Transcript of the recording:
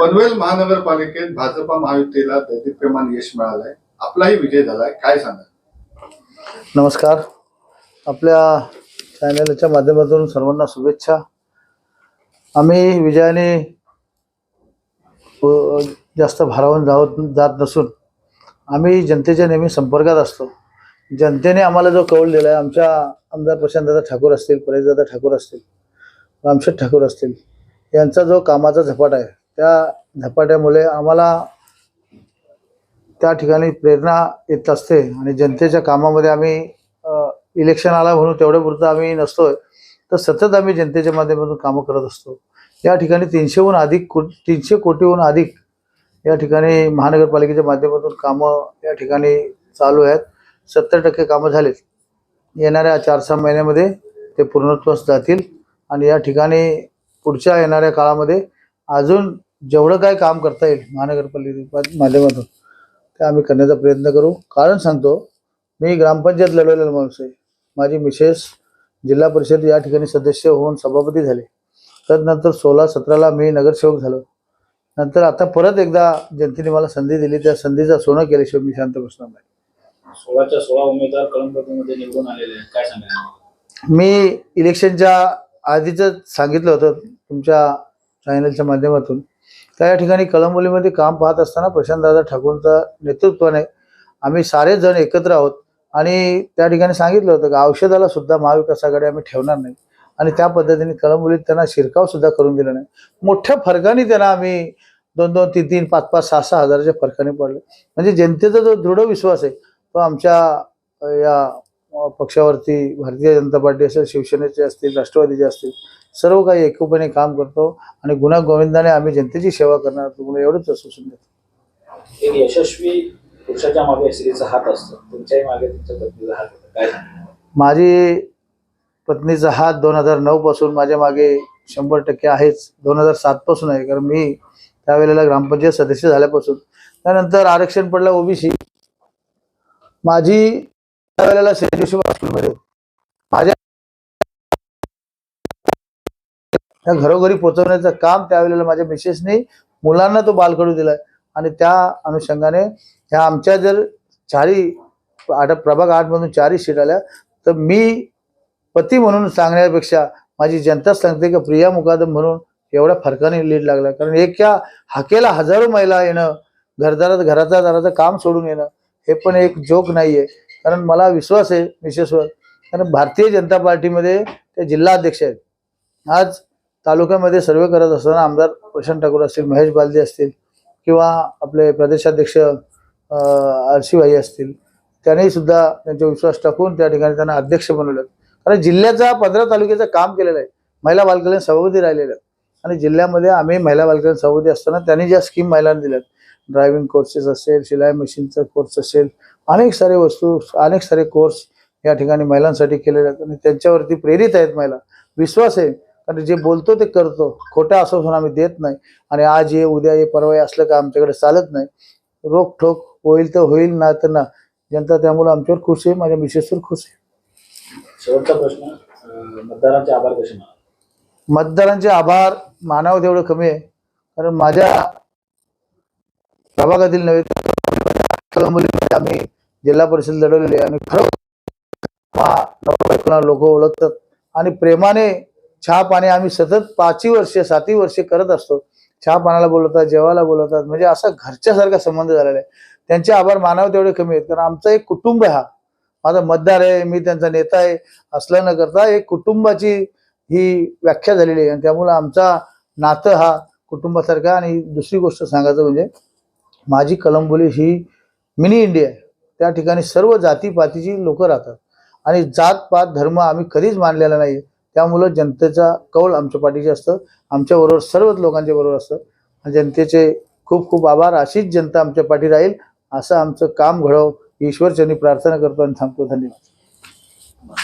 पनवेल महानगरपालिकेत भाजपा महायुतीला दैदिप्यमान यश मिळालंय, आपलाही विजय झालाय, काय सांगा? नमस्कार. आपल्या चॅनलच्या माध्यमातून सर्वांना शुभेच्छा. आम्ही विजयाने जास्त भारावून जात नसून आम्ही जनतेच्या नेहमी संपर्कात असतो. जनतेने आम्हाला जो कौल दिला आहे, आमच्या आमदार प्रशांतदादा ठाकूर असतील, परेशदादा ठाकूर असतील, रामशेठ ठाकूर असतील, यांचा जो कामाचा झपाटा आहे, त्या झपाट्यामुळे आम्हाला त्या ठिकाणी प्रेरणा येत असते. आणि जनतेच्या कामामध्ये आम्ही इलेक्शन आला म्हणून तेवढ्यापुरतं आम्ही नसतोय, तर सतत आम्ही जनतेच्या माध्यमातून कामं करत असतो. या ठिकाणी 300 कोटीहून अधिक या ठिकाणी महानगरपालिकेच्या माध्यमातून कामं या ठिकाणी चालू आहेत. 70% कामं झालेत. येणाऱ्या 4-6 महिन्यामध्ये ते पूर्णत्वास जातील आणि या ठिकाणी पुढच्या येणाऱ्या काळामध्ये अजून जेवढं काय काम करता येईल महानगरपालिकेच्या माध्यमातून ते आम्ही करण्याचा प्रयत्न करू. कारण सांगतो, मी ग्रामपंचायत लढवलेला माणूस आहे. माझी मिसेस जिल्हा परिषद या ठिकाणी सदस्य होऊन सभापती झाले. तदनंतर 16-17ला मी नगरसेवक झालो. नंतर आता परत एकदा जनतेने मला संधी दिली, त्या संधीचा सोनं केल्याशिवाय मी शांत बसणार नाही. 16च्या 16 उमेदवार कळंबमध्ये निवडून आलेले आहेत, काय सांगाल? मी इलेक्शनच्या आधीच सांगितलं होतं तुमच्या चॅनलच्या माध्यमातून. त्या ठिकाणी कळंबोलीमध्ये काम पाहत असताना प्रशांतदादा ठाकूरच्या नेतृत्वाने आम्ही सारे जण एकत्र आहोत आणि त्या ठिकाणी सांगितलं होतं की औषधाला सुद्धा महाविकास आघाडी आम्ही ठेवणार नाही. आणि त्या पद्धतीने कळंबोलीत त्यांना शिरकाव सुद्धा करून दिला नाही. मोठ्या फरकाने त्यांना आम्ही 2-2, 3-3, 5-5, 6-6 हजाराच्या फरकाने पडले. म्हणजे जनतेचा जो दृढ विश्वास आहे तो आमच्या या पक्षावरती, भारतीय जनता पार्टी असेल, शिवसेनेचे असतील, राष्ट्रवादीचे असतील, सर्व काही एकोप्याने काम करतो आणि गुण्यागोविंदाने आम्ही जनतेची सेवा करणार. तुम्हाला एवढंच आश्वासन देतो. एक यशस्वी पुरुषाच्या मागे स्त्रीचा हात असतो, तुमच्याही मागे तुमच्या पत्नीचा हात होता, काय सांगाल? माझी पत्नीचा हात 2009 पासून माझ्या मागे 100% आहेच. 2007 पासून आहे, कारण मी त्यावेळेला ग्रामपंचायत सदस्य झाल्यापासून. त्यानंतर आरक्षण पडलं ओबीसी. माझी त्यावेळेला सेंट स्कूलमध्ये माझ्या त्या घरोघरी पोहोचवण्याचं काम त्यावेळेला माझ्या मिसेसने मुलांना तो बालकडू दिलाय. आणि त्या अनुषंगाने ह्या आमच्या जर प्रभाग 8 मधून 4 सीट आल्या, तर मी पती म्हणून सांगण्यापेक्षा माझी जनता सांगते की प्रिया मुकादम म्हणून एवढ्या फरकाने लीड लागला. कारण एका हाकेला हजारो महिला येणं, घराचा दाराचं काम सोडून येणं, हे पण एक जोक नाहीये. कारण मला विश्वास आहे मिसेसवर. कारण भारतीय जनता पार्टीमध्ये ते जिल्हा अध्यक्ष आहेत. आज तालुक्यामध्ये सर्वे करत असताना आमदार प्रशांत ठाकूर असतील, महेश बालदी असतील, किंवा आपले प्रदेशाध्यक्ष आरसीभाई असतील, त्यांनी सुद्धा त्यांचा विश्वास टाकून त्या ठिकाणी त्यांना अध्यक्ष बनवलं. कारण जिल्ह्याचा 15 तालुक्याचं काम केलेलं आहे. महिला बालकल्याण सभापती राहिलेल्या आहेत आणि जिल्ह्यामध्ये आम्ही महिला बालकल्याण सभापती असताना त्यांनी ज्या स्कीम महिलांना दिल्यात, ड्रायव्हिंग कोर्सेस असेल, शिलाई मशीनचा कोर्स असेल, अनेक सारे वस्तू, अनेक सारे कोर्स या ठिकाणी महिलांसाठी केलेले आहेत. आणि त्यांच्यावरती प्रेरित आहेत महिला. विश्वास आहे, कारण जे बोलतो ते करतो. खोटा आश्वासन आम्ही देत नाही. आणि आज ये, उद्या ये, परवा असलं का आमच्याकडे चालत नाही. रोखठोक होईल तर होईल, ना तर ना. जनता त्यामुळे आमच्यावर खुश आहे, माझ्या मिसेसवर खुश आहे. शेवटचा प्रश्न, मतदारांचे आभार कसे मानाल? मतदारांचे आभार मानावं तेवढं कमी आहे. कारण माझ्या प्रभागातील नव्हे तर आम्ही जिल्हा परिषद लढवलेली आहे आणि खरं लोक ओळखतात आणि प्रेमाने चहा पाणी आम्ही सतत 5 वर्षे 7 वर्षे करत असतो. चहा पाण्याला बोलवतात, जेवायला बोलवतात, म्हणजे असा घरच्यासारखा संबंध झालेला आहे. त्यांचे आभार मानावं तेवढे कमी आहेत. कारण आमचा एक कुटुंब आहे. हा माझा मतदार आहे, मी त्यांचा नेता आहे असलं न करता एक कुटुंबाची ही व्याख्या झालेली आहे. आणि त्यामुळे आमचा नातं हा कुटुंबासारखा. आणि दुसरी गोष्ट सांगायचं म्हणजे माझी कळंबोली ही मिनी इंडिया आहे. त्या ठिकाणी सर्व जातीपातीची लोक राहतात आणि जातपात धर्म आम्ही कधीच मानलेला नाही. त्यामुळं जनतेचा कौल आमच्या पाठीशी असतं, आमच्याबरोबर सर्वच लोकांच्या बरोबर असतं. जनतेचे खूप खूप आभार. अशीच जनता आमच्या पाठी राहील असं आमचं काम घडव ईश्वरचरणी प्रार्थना करतो आणि थांबतो. धन्यवाद.